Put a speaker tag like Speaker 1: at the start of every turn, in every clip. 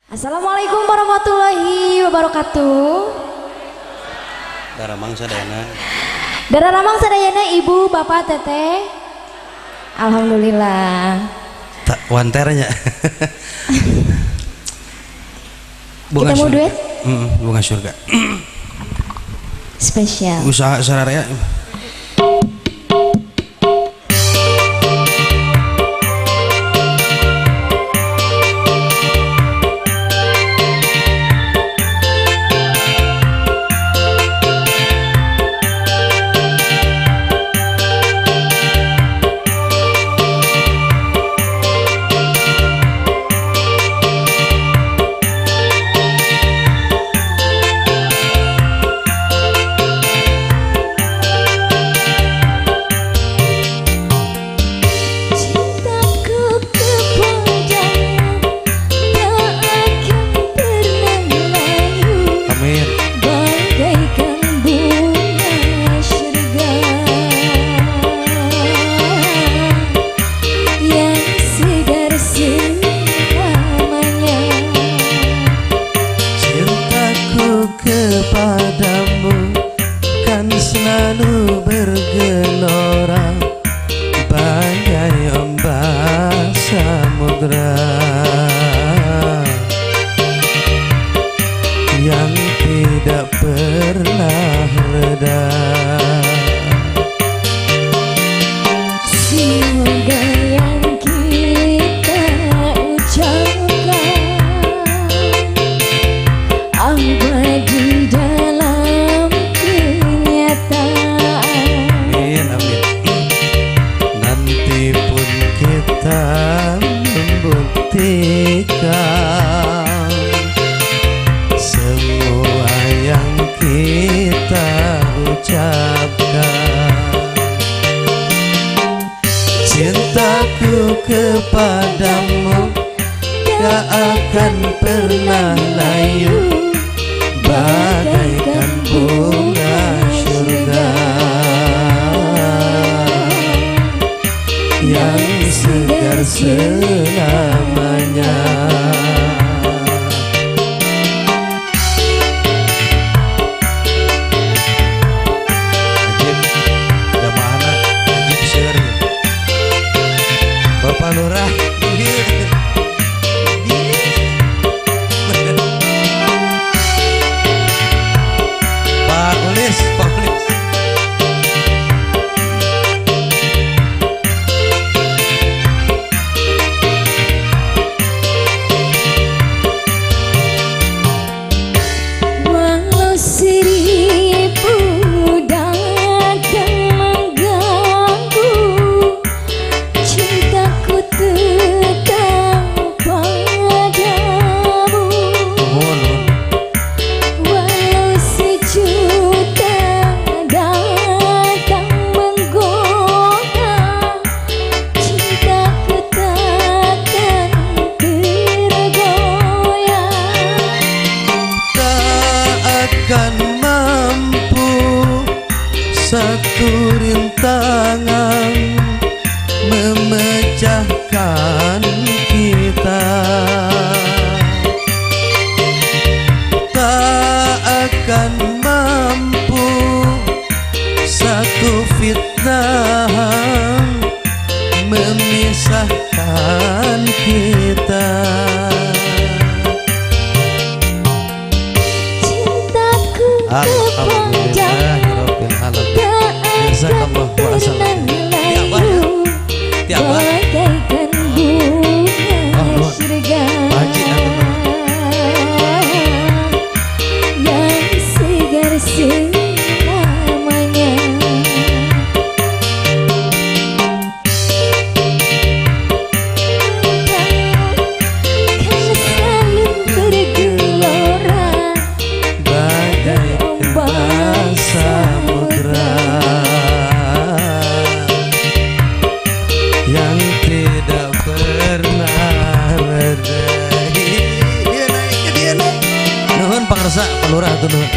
Speaker 1: Assalamualaikum warahmatullahi wabarakatuh.
Speaker 2: Daramang sadayana.
Speaker 1: Daramang sadayana ibu, bapak, teteh. Alhamdulillah.
Speaker 2: Tak wanternya.
Speaker 1: Kita mau duet?
Speaker 2: Bunga surga.
Speaker 1: Spesial.
Speaker 2: Usaha sararea. Kepadamu kan selalu bergelora bagai ombak samudra yang tidak pernah reda.
Speaker 1: Semoga yang kita ucapkan abadi dalam kenyataan.
Speaker 2: Amin, amin. Nanti pun kita membuktikan semua yang kita ucapkan. Cintaku kepadamu gak akan pernah layu bagaikan bunga surga yang segar selamanya. Ajib, jamaahna ajib seur. Bapak Lurah. Satu rintangan memecahkan kita, tak akan mampu satu fitnah memisahkan kita.
Speaker 1: Cintaku bagaikan bunga surga yang segar selamanya. Kan selalu bergelora bagai ombak samudra yang tidak pernah reda. Dia naik. Nuhun pangarsa Palurah tuh nuhun.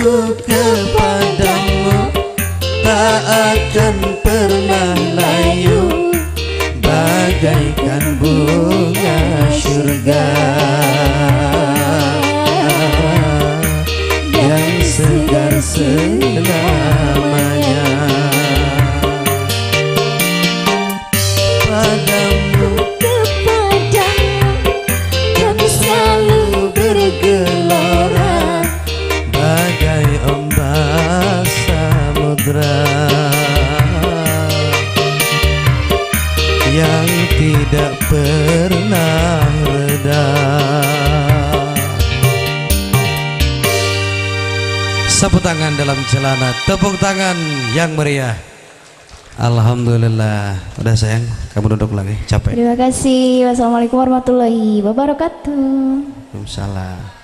Speaker 2: Cintaku kepadamu tak akan pernah layu, bagaikan bunga surga yang segar selamanya. Padamu kami selalu bergelora bagai ombak samudra yang tidak pernah reda. Sapu tangan dalam celana, tepuk tangan yang meriah. Alhamdulillah. Udah sayang, kamu duduk lagi, capek.
Speaker 1: Terima kasih. Wassalamualaikum warahmatullahi wabarakatuh.
Speaker 2: Waalaikumsalam.